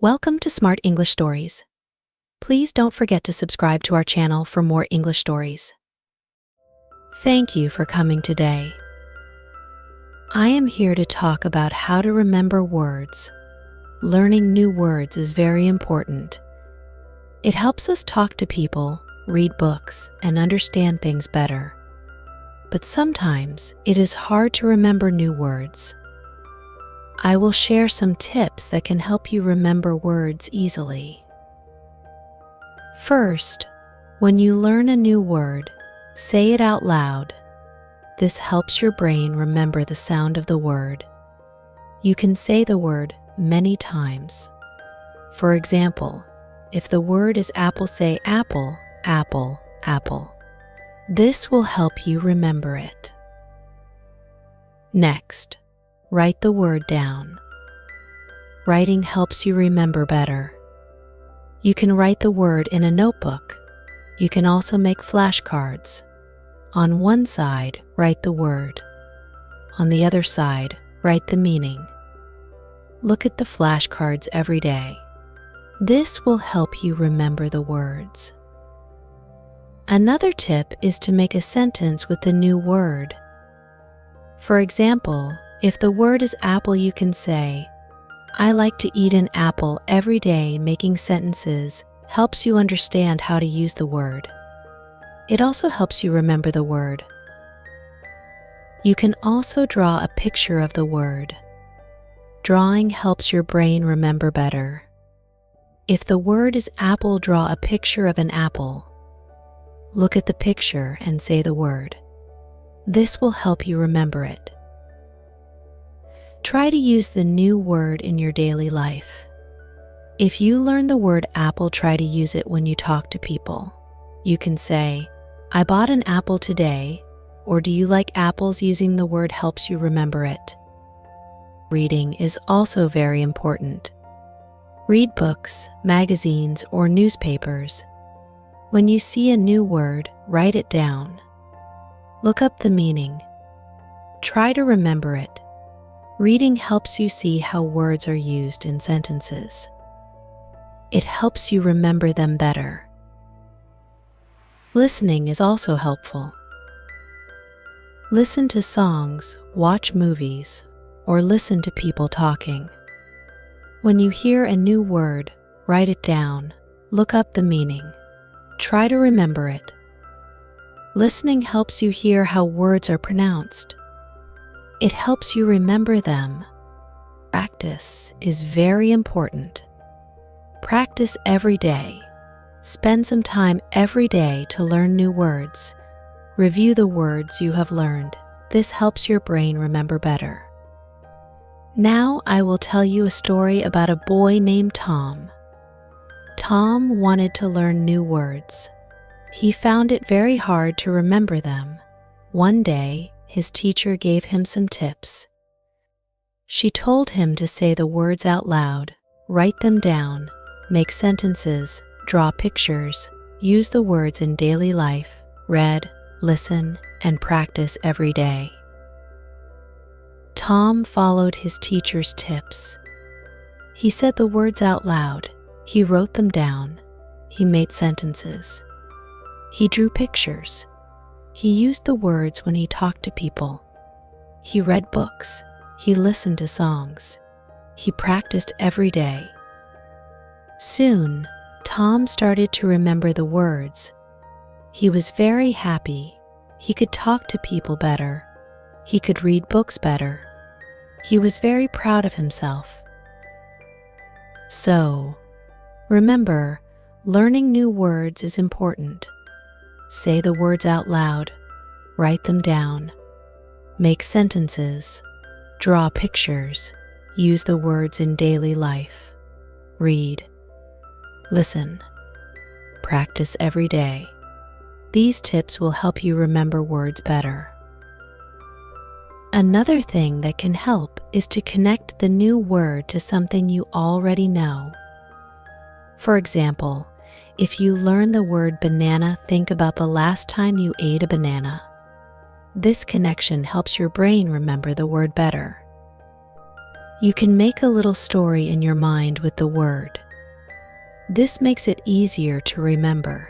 Welcome to Smart English Stories. Please don't forget to subscribe to our channel for more English stories. Thank you for coming today. I am here to talk about how to remember words. Learning new words is very important. It helps us talk to people, read books, and understand things better. But sometimes it is hard to remember new words. I will share some tips that can help you remember words easily. First, when you learn a new word, say it out loud. This helps your brain remember the sound of the word. You can say the word many times. For example, if the word is apple, say apple, apple, apple. This will help you remember it. Next, write the word down. Writing helps you remember better. You can write the word in a notebook. You can also make flashcards. On one side, write the word. On the other side, write the meaning. Look at the flashcards every day. This will help you remember the words. Another tip is to make a sentence with the new word. For example, if the word is apple, you can say, I like to eat an apple every day. Making sentences helps you understand how to use the word. It also helps you remember the word. You can also draw a picture of the word. Drawing helps your brain remember better. If the word is apple, draw a picture of an apple. Look at the picture and say the word. This will help you remember it. Try to use the new word in your daily life. If you learn the word apple, try to use it when you talk to people. You can say, I bought an apple today, or do you like apples? Using the word helps you remember it. Reading is also very important. Read books, magazines, or newspapers. When you see a new word, write it down. Look up the meaning. Try to remember it. Reading helps you see how words are used in sentences. It helps you remember them better. Listening is also helpful. Listen to songs, watch movies, or listen to people talking. When you hear a new word, write it down. Look up the meaning. Try to remember it. Listening helps you hear how words are pronounced. It helps you remember them. Practice is very important. Practice every day. Spend some time every day to learn new words. Review the words you have learned. This helps your brain remember better. Now I will tell you a story about a boy named Tom. Tom wanted to learn new words. He found it very hard to remember them. One day, his teacher gave him some tips. She told him to say the words out loud, write them down, make sentences, draw pictures, use the words in daily life, read, listen, and practice every day. Tom followed his teacher's tips. He said the words out loud. He wrote them down. He made sentences. He drew pictures. He used the words when he talked to people. He read books. He listened to songs. He practiced every day. Soon, Tom started to remember the words. He was very happy. He could talk to people better. He could read books better. He was very proud of himself. So, remember, learning new words is important. Say the words out loud, write them down, make sentences, draw pictures, use the words in daily life, read, listen, practice every day. These tips will help you remember words better. Another thing that can help is to connect the new word to something you already know. For example, if you learn the word banana, think about the last time you ate a banana. This connection helps your brain remember the word better. You can make a little story in your mind with the word. This makes it easier to remember.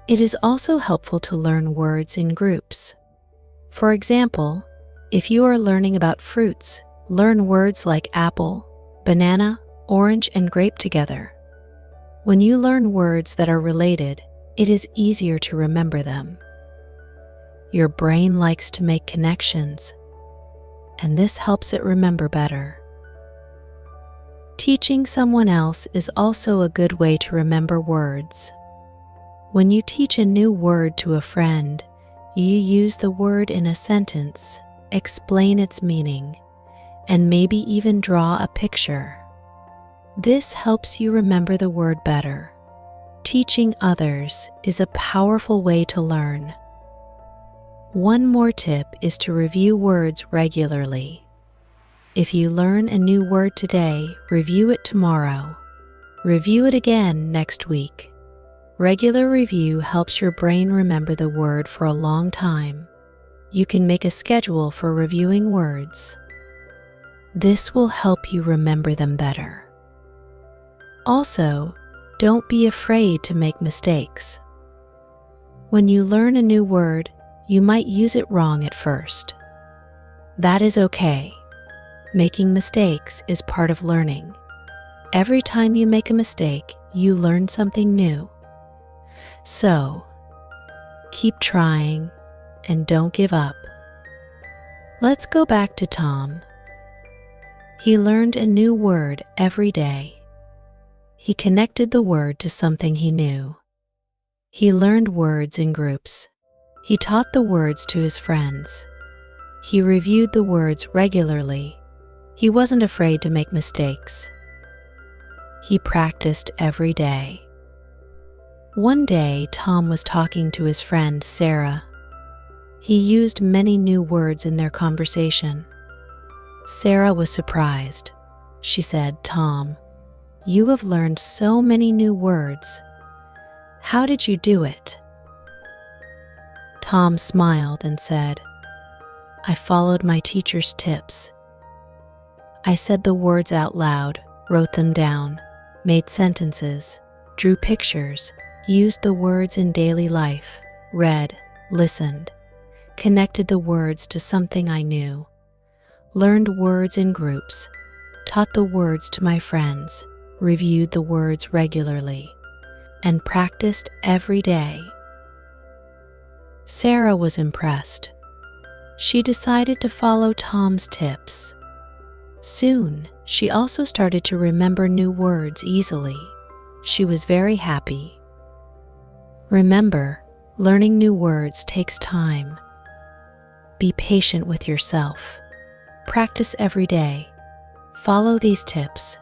It is also helpful to learn words in groups. For example, if you are learning about fruits, learn words like apple, banana, orange, and grape together. When you learn words that are related, it is easier to remember them. Your brain likes to make connections, and this helps it remember better. Teaching someone else is also a good way to remember words. When you teach a new word to a friend, you use the word in a sentence, explain its meaning, and maybe even draw a picture. This helps you remember the word better. Teaching others is a powerful way to learn. One more tip is to review words regularly. If you learn a new word today, review it tomorrow. Review it again next week. Regular review helps your brain remember the word for a long time. You can make a schedule for reviewing words. This will help you remember them better. Also, don't be afraid to make mistakes. When you learn a new word, you might use it wrong at first. That is okay. Making mistakes is part of learning. Every time you make a mistake, you learn something new. So, keep trying and don't give up. Let's go back to Tom. He learned a new word every day. He connected the word to something he knew. He learned words in groups. He taught the words to his friends. He reviewed the words regularly. He wasn't afraid to make mistakes. He practiced every day. One day, Tom was talking to his friend Sarah. He used many new words in their conversation. Sarah was surprised. She said, "Tom, you have learned so many new words. How did you do it?" Tom smiled and said, "I followed my teacher's tips. I said the words out loud, wrote them down, made sentences, drew pictures, used the words in daily life, read, listened, connected the words to something I knew, learned words in groups, taught the words to my friends, reviewed the words regularly, and practiced every day." Sarah was impressed. She decided to follow Tom's tips. Soon, she also started to remember new words easily. She was very happy. Remember, learning new words takes time. Be patient with yourself. Practice every day. Follow these tips.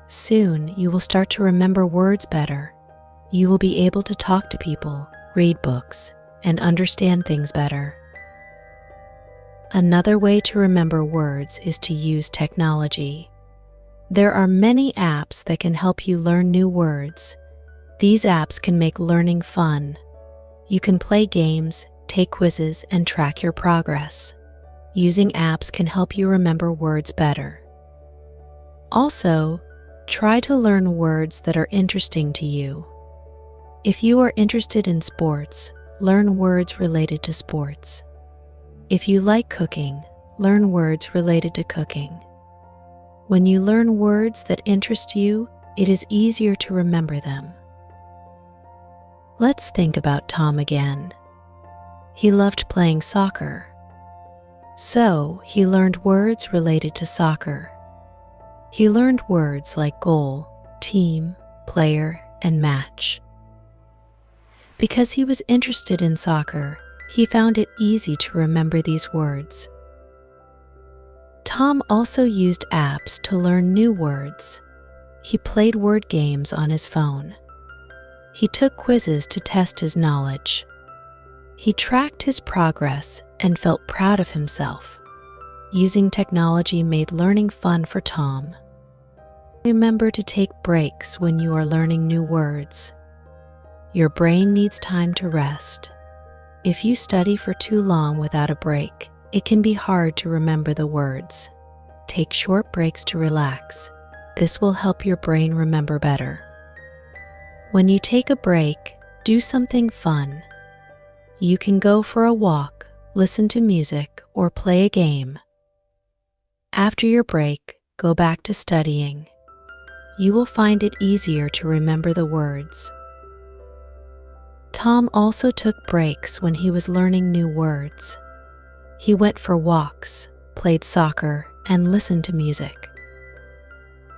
Soon, you will start to remember words better. You will be able to talk to people, read books, and understand things better. Another way to remember words is to use technology. There are many apps that can help you learn new words. These apps can make learning fun. You can play games, take quizzes, and track your progress. Using apps can help you remember words better. Also, try to learn words that are interesting to you. If you are interested in sports, learn words related to sports. If you like cooking, learn words related to cooking. When you learn words that interest you, it is easier to remember them. Let's think about Tom again. He loved playing soccer. So, he learned words related to soccer. He learned words like goal, team, player, and match. Because he was interested in soccer, he found it easy to remember these words. Tom also used apps to learn new words. He played word games on his phone. He took quizzes to test his knowledge. He tracked his progress and felt proud of himself. Using technology made learning fun for Tom. Remember to take breaks when you are learning new words. Your brain needs time to rest. If you study for too long without a break, it can be hard to remember the words. take short breaks to relax. This will help your brain remember better. When you take a break, do something fun. You can go for a walk, listen to music, or play a game. After your break, go back to studying. You will find it easier to remember the words. Tom also took breaks when he was learning new words. He went for walks, played soccer, and listened to music.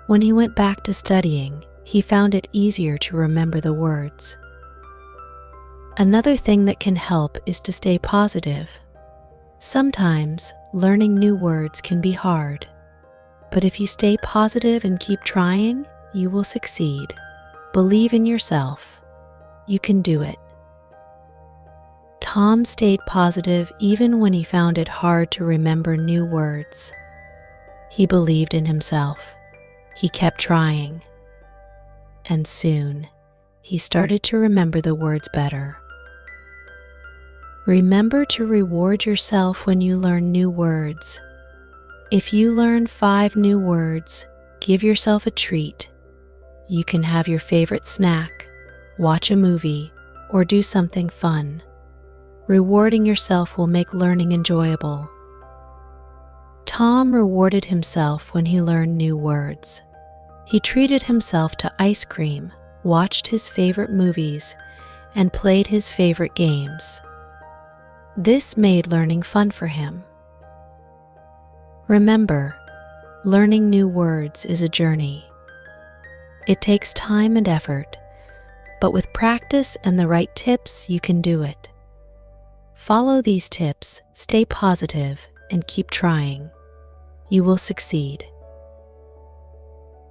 When he went back to studying, he found it easier to remember the words. Another thing that can help is to stay positive. Sometimes, learning new words can be hard, but if you stay positive and keep trying, you will succeed. Believe in yourself. You can do it. Tom stayed positive even when he found it hard to remember new words. He believed in himself. He kept trying. And soon, he started to remember the words better. Remember to reward yourself when you learn new words. If you learn 5 new words, give yourself a treat. You can have your favorite snack, watch a movie, or do something fun. Rewarding yourself will make learning enjoyable. Tom rewarded himself when he learned new words. He treated himself to ice cream, watched his favorite movies, and played his favorite games. This made learning fun for him. Remember, learning new words is a journey. It takes time and effort, but with practice and the right tips, you can do it. Follow these tips, stay positive, and keep trying. You will succeed.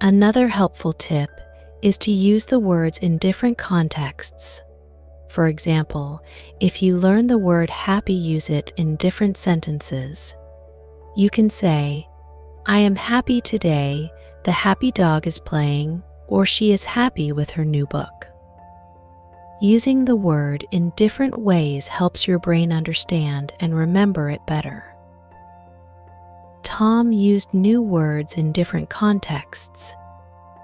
Another helpful tip is to use the words in different contexts. For example, if you learn the word happy, use it in different sentences. You can say, "I am happy today, the happy dog is playing," or "she is happy with her new book." Using the word in different ways helps your brain understand and remember it better. Tom used new words in different contexts.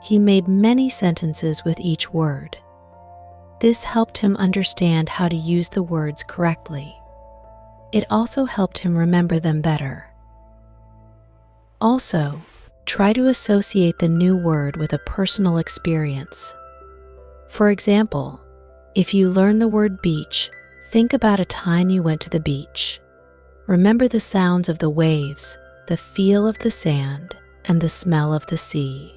He made many sentences with each word. This helped him understand how to use the words correctly. It also helped him remember them better. Also, try to associate the new word with a personal experience. For example, if you learn the word beach, think about a time you went to the beach. Remember the sounds of the waves, the feel of the sand, and the smell of the sea.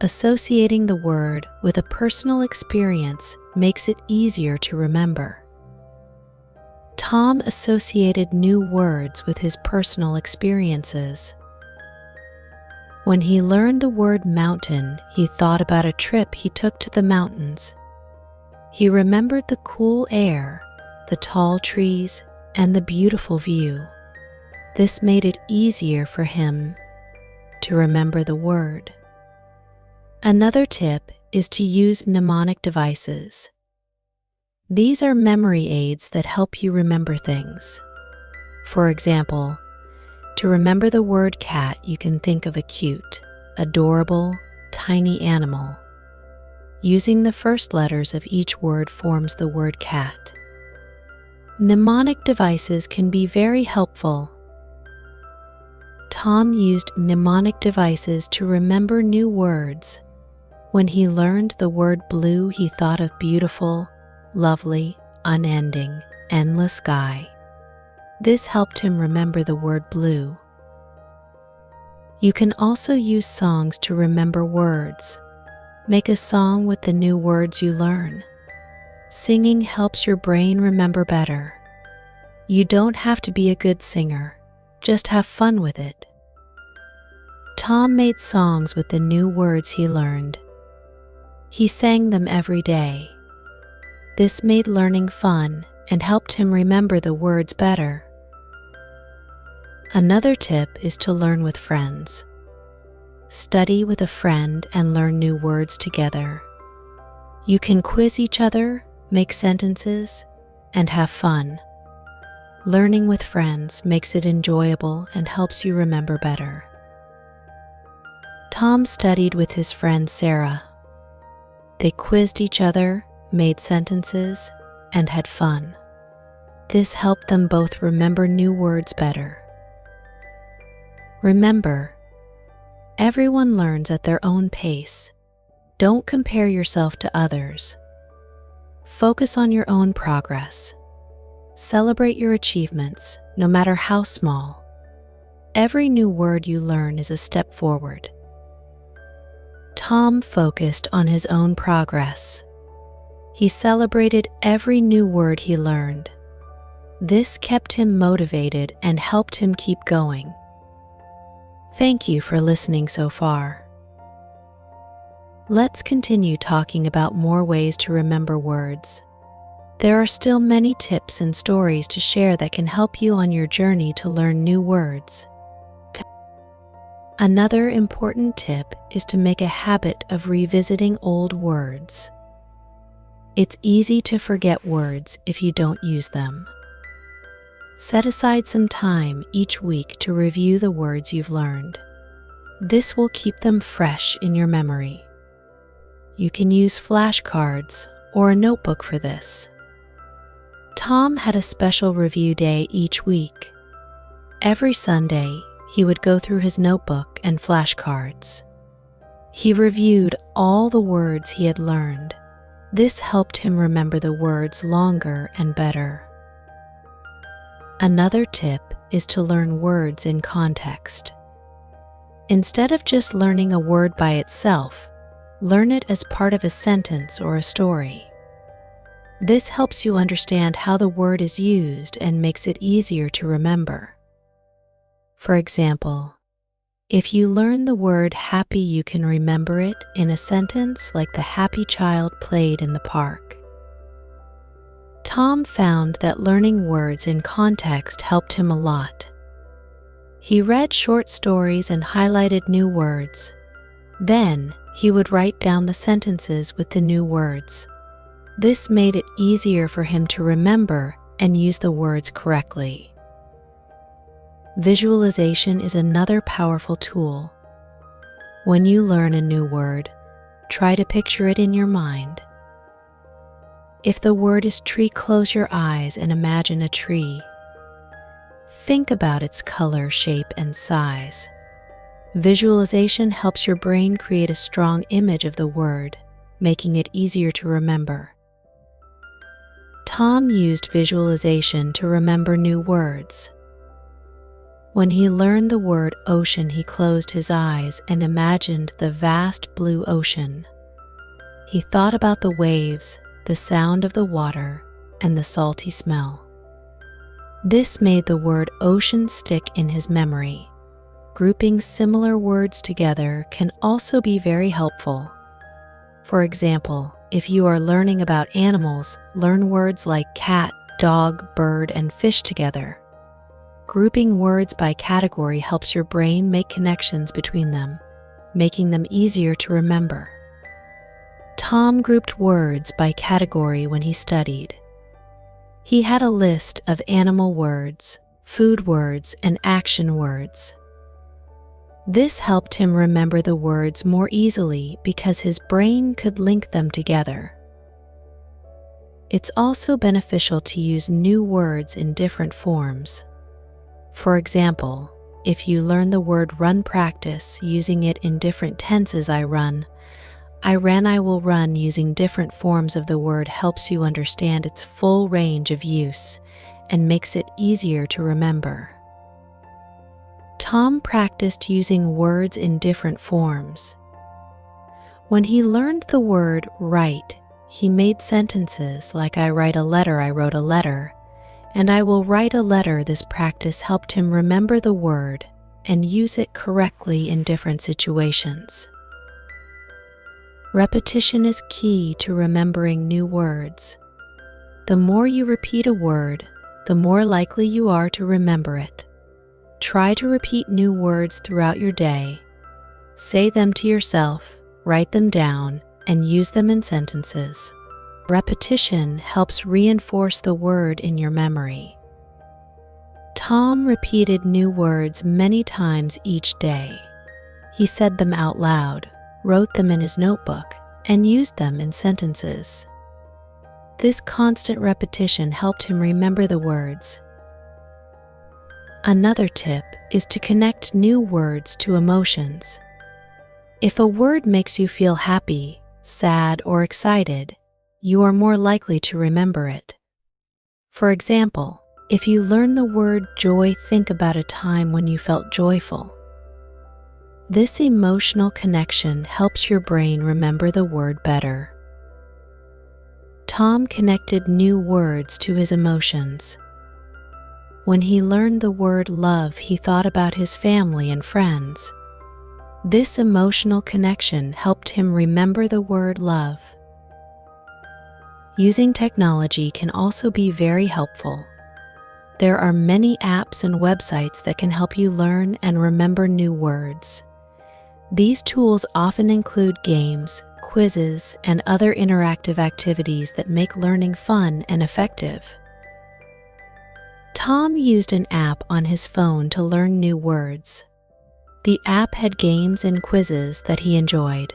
Associating the word with a personal experience makes it easier to remember. Tom associated new words with his personal experiences. When he learned the word mountain, he thought about a trip he took to the mountains. He remembered the cool air, the tall trees, and the beautiful view. This made it easier for him to remember the word. Another tip is to use mnemonic devices. These are memory aids that help you remember things. For example, to remember the word cat, you can think of a cute, adorable, tiny animal. Using the first letters of each word forms the word cat. Mnemonic devices can be very helpful. Tom used mnemonic devices to remember new words. When he learned the word blue, he thought of beautiful, lovely, unending, endless sky. This helped him remember the word blue. You can also use songs to remember words. Make a song with the new words you learn. Singing helps your brain remember better. You don't have to be a good singer, just have fun with it. Tom made songs with the new words he learned. He sang them every day. This made learning fun and helped him remember the words better. Another tip is to learn with friends. Study with a friend and learn new words together. You can quiz each other, make sentences, and have fun. Learning with friends makes it enjoyable and helps you remember better. Tom studied with his friend Sarah. They quizzed each other, made sentences, and had fun. This helped them both remember new words better. Remember, everyone learns at their own pace. Don't compare yourself to others. Focus on your own progress. Celebrate your achievements, no matter how small. Every new word you learn is a step forward. Tom focused on his own progress. He celebrated every new word he learned. This kept him motivated and helped him keep going. Thank you for listening so far. Let's continue talking about more ways to remember words. There are still many tips and stories to share that can help you on your journey to learn new words. Another important tip is to make a habit of revisiting old words. It's easy to forget words if you don't use them. Set aside some time each week to review the words you've learned. This will keep them fresh in your memory. You can use flashcards or a notebook for this. Tom had a special review day each week. Every Sunday, he would go through his notebook and flashcards. He reviewed all the words he had learned. This helped him remember the words longer and better. Another tip is to learn words in context. Instead of just learning a word by itself, learn it as part of a sentence or a story. This helps you understand how the word is used and makes it easier to remember. For example, if you learn the word happy, you can remember it in a sentence like the happy child played in the park. Tom found that learning words in context helped him a lot. He read short stories and highlighted new words. Then, he would write down the sentences with the new words. This made it easier for him to remember and use the words correctly. Visualization is another powerful tool. When you learn a new word, try to picture it in your mind. If the word is tree, close your eyes and imagine a tree. Think about its color, shape, and size. Visualization helps your brain create a strong image of the word, making it easier to remember. Tom used visualization to remember new words. When he learned the word ocean, he closed his eyes and imagined the vast blue ocean. He thought about the waves, the sound of the water, and the salty smell. This made the word ocean stick in his memory. Grouping similar words together can also be very helpful. For example, if you are learning about animals, learn words like cat, dog, bird, and fish together. Grouping words by category helps your brain make connections between them, making them easier to remember. Tom grouped words by category when he studied. He had a list of animal words, food words, and action words. This helped him remember the words more easily because his brain could link them together. It's also beneficial to use new words in different forms. For example, if you learn the word run, practice using it in different tenses. I run, I ran, I will run. Using different forms of the word helps you understand its full range of use and makes it easier to remember. Tom practiced using words in different forms. When he learned the word write, he made sentences like I write a letter, I wrote a letter, and I will write a letter. This practice helped him remember the word and use it correctly in different situations. Repetition is key to remembering new words. The more you repeat a word, the more likely you are to remember it. Try to repeat new words throughout your day. Say them to yourself, write them down, and use them in sentences. Repetition helps reinforce the word in your memory. Tom repeated new words many times each day. He said them out loud, wrote them in his notebook, and used them in sentences. This constant repetition helped him remember the words. Another tip is to connect new words to emotions. If a word makes you feel happy, sad, or excited, you are more likely to remember it. For example, if you learn the word joy, think about a time when you felt joyful. This emotional connection helps your brain remember the word better. Tom connected new words to his emotions. When he learned the word love, he thought about his family and friends. This emotional connection helped him remember the word love. Using technology can also be very helpful. There are many apps and websites that can help you learn and remember new words. These tools often include games, quizzes, and other interactive activities that make learning fun and effective. Tom used an app on his phone to learn new words. The app had games and quizzes that he enjoyed.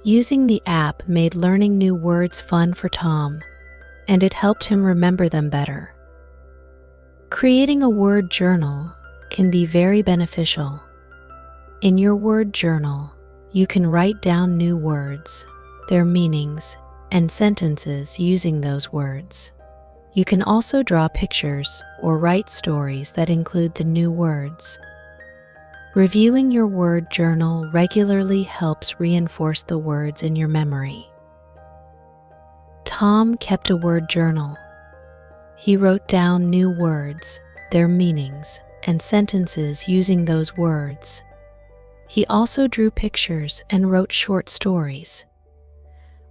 Using the app made learning new words fun for Tom, and it helped him remember them better. Creating a word journal can be very beneficial. In your word journal, you can write down new words, their meanings, and sentences using those words. You can also draw pictures or write stories that include the new words. Reviewing your word journal regularly helps reinforce the words in your memory. Tom kept a word journal. He wrote down new words, their meanings, and sentences using those words. He also drew pictures and wrote short stories.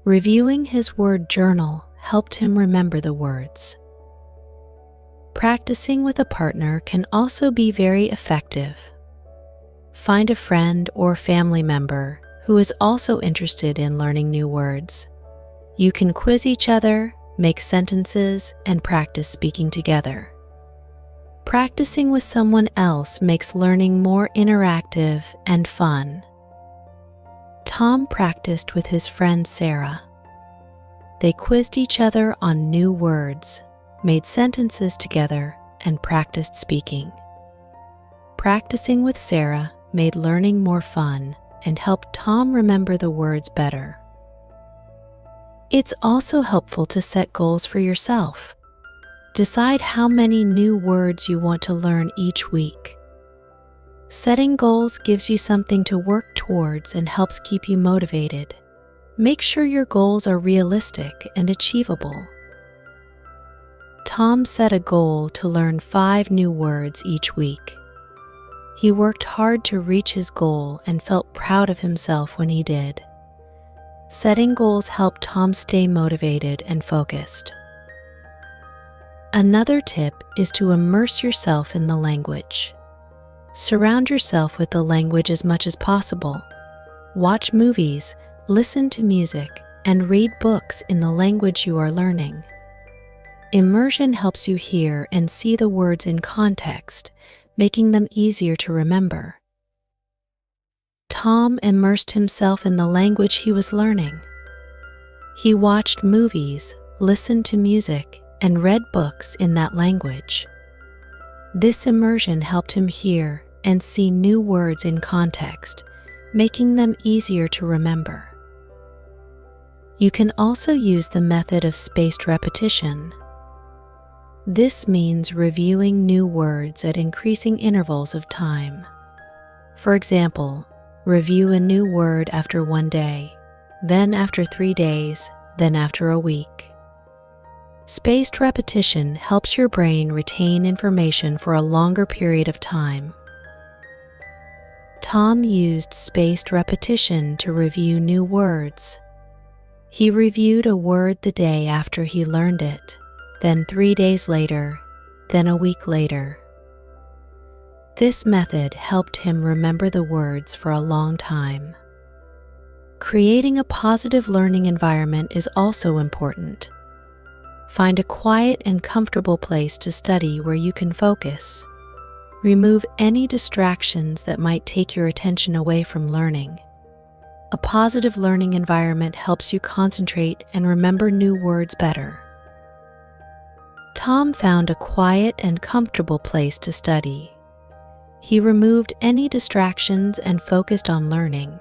Reviewing his word journal helped him remember the words. Practicing with a partner can also be very effective. Find a friend or family member who is also interested in learning new words. You can quiz each other, make sentences, and practice speaking together. Practicing with someone else makes learning more interactive and fun. Tom practiced with his friend Sarah. They quizzed each other on new words, made sentences together, and practiced speaking. Practicing with Sarah made learning more fun and helped Tom remember the words better. It's also helpful to set goals for yourself. Decide how many new words you want to learn each week. Setting goals gives you something to work towards and helps keep you motivated. Make sure your goals are realistic and achievable. Tom set a goal to learn 5 new words each week. He worked hard to reach his goal and felt proud of himself when he did. Setting goals helped Tom stay motivated and focused. Another tip is to immerse yourself in the language. Surround yourself with the language as much as possible. Watch movies, listen to music, and read books in the language you are learning. Immersion helps you hear and see the words in context, making them easier to remember. Tom immersed himself in the language he was learning. He watched movies, listened to music, and read books in that language. This immersion helped him hear and see new words in context, making them easier to remember. You can also use the method of spaced repetition. This means reviewing new words at increasing intervals of time. For example, review a new word after 1 day, then after 3 days, then after a week. Spaced repetition helps your brain retain information for a longer period of time. Tom used spaced repetition to review new words. He reviewed a word the day after he learned it, then 3 days later, then a week later. This method helped him remember the words for a long time. Creating a positive learning environment is also important. Find a quiet and comfortable place to study where you can focus. Remove any distractions that might take your attention away from learning. A positive learning environment helps you concentrate and remember new words better. Tom found a quiet and comfortable place to study. He removed any distractions and focused on learning.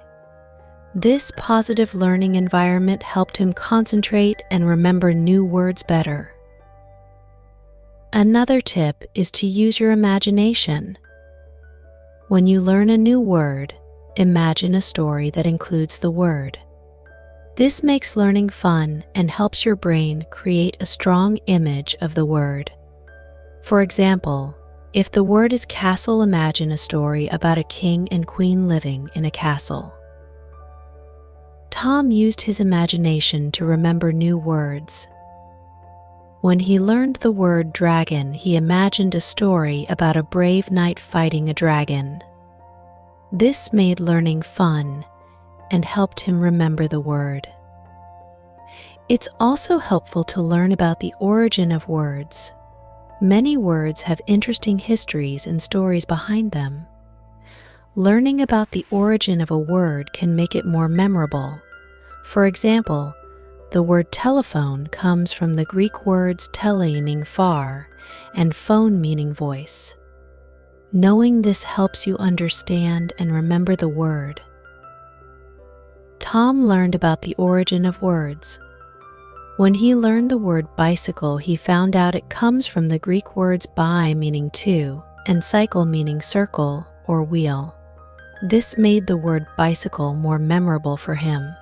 This positive learning environment helped him concentrate and remember new words better. Another tip is to use your imagination. When you learn a new word, imagine a story that includes the word. This makes learning fun and helps your brain create a strong image of the word. For example, if the word is castle, imagine a story about a king and queen living in a castle. Tom used his imagination to remember new words. When he learned the word dragon, he imagined a story about a brave knight fighting a dragon. This made learning fun and helped him remember the word. It's also helpful to learn about the origin of words. Many words have interesting histories and stories behind them. Learning about the origin of a word can make it more memorable. For example, the word telephone comes from the Greek words tele meaning far and phone meaning voice. Knowing this helps you understand and remember the word. Tom learned about the origin of words. When he learned the word bicycle, he found out it comes from the Greek words bi meaning two and cycle meaning circle or wheel. This made the word bicycle more memorable for him.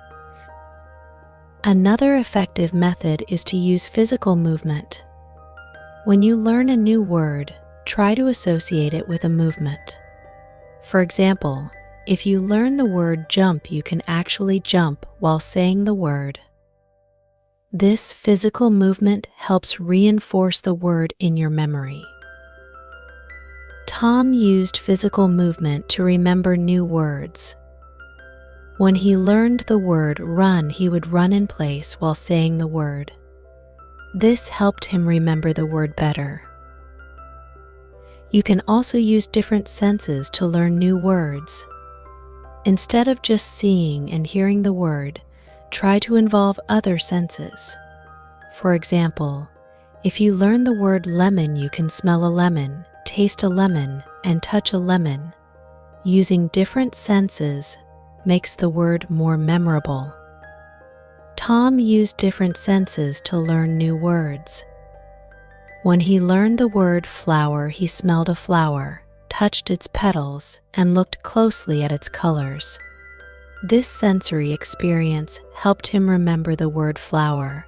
Another effective method is to use physical movement. When you learn a new word, try to associate it with a movement. For example, if you learn the word jump, you can actually jump while saying the word. This physical movement helps reinforce the word in your memory. Tom used physical movement to remember new words. When he learned the word run, he would run in place while saying the word. This helped him remember the word better. You can also use different senses to learn new words. Instead of just seeing and hearing the word, try to involve other senses. For example, if you learn the word lemon, you can smell a lemon, taste a lemon, and touch a lemon. Using different senses makes the word more memorable. Tom used different senses to learn new words. When he learned the word flower, he smelled a flower, touched its petals, and looked closely at its colors. This sensory experience helped him remember the word flower.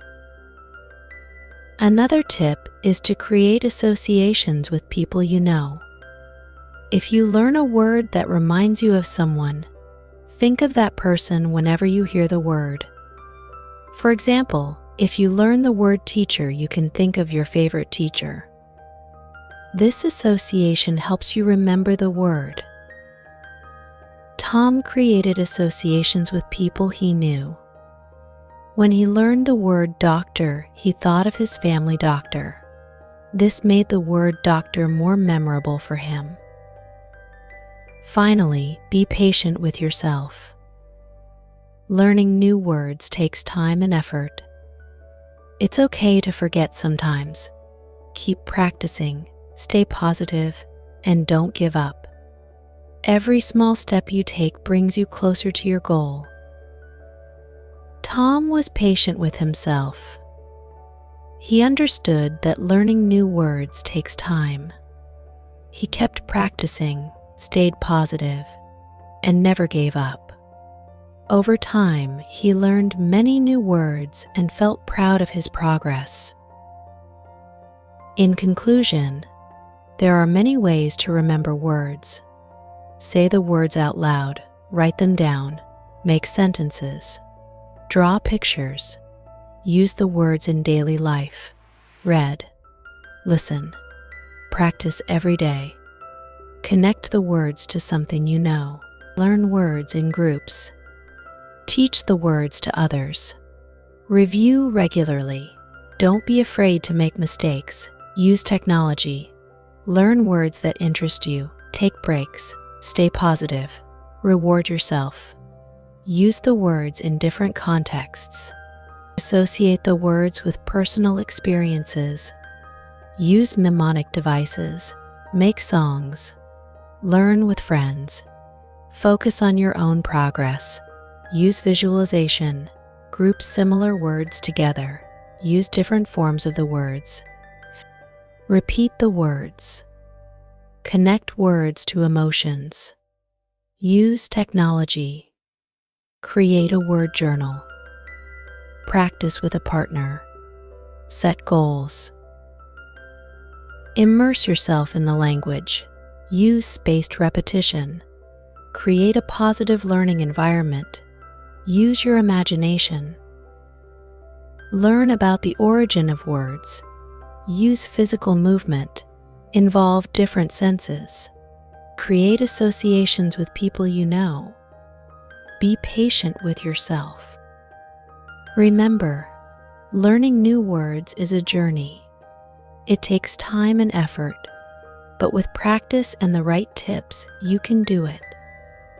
Another tip is to create associations with people you know. If you learn a word that reminds you of someone, think of that person whenever you hear the word. For example, if you learn the word teacher, you can think of your favorite teacher. This association helps you remember the word. Tom created associations with people he knew. When he learned the word doctor, he thought of his family doctor. This made the word doctor more memorable for him. Finally, be patient with yourself. Learning new words takes time and effort. It's okay to forget sometimes. Keep practicing, stay positive, and don't give up. Every small step you take brings you closer to your goal. Tom was patient with himself. He understood that learning new words takes time. He kept practicing, stayed positive, and never gave up. Over time, he learned many new words and felt proud of his progress. In conclusion, there are many ways to remember words. Say the words out loud, write them down, make sentences, draw pictures, use the words in daily life, read, listen, practice every day. Connect the words to something you know. Learn words in groups. Teach the words to others. Review regularly. Don't be afraid to make mistakes. Use technology. Learn words that interest you, take breaks, stay positive, reward yourself. Use the words in different contexts. Associate the words with personal experiences. Use mnemonic devices. Make songs. Learn with friends. Focus on your own progress. Use visualization. Group similar words together. Use different forms of the words. Repeat the words. Connect words to emotions. Use technology. Create a word journal. Practice with a partner. Set goals. Immerse yourself in the language. Use spaced repetition. Create a positive learning environment. Use your imagination. Learn about the origin of words. Use physical movement. Involve different senses. Create associations with people you know. Be patient with yourself. Remember, learning new words is a journey. It takes time and effort, but with practice and the right tips, you can do it.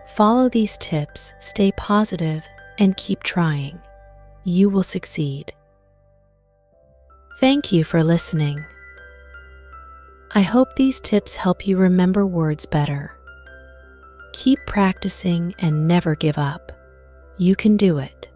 Follow these tips, stay positive, and keep trying. You will succeed. Thank you for listening. I hope these tips help you remember words better. Keep practicing and never give up. You can do it.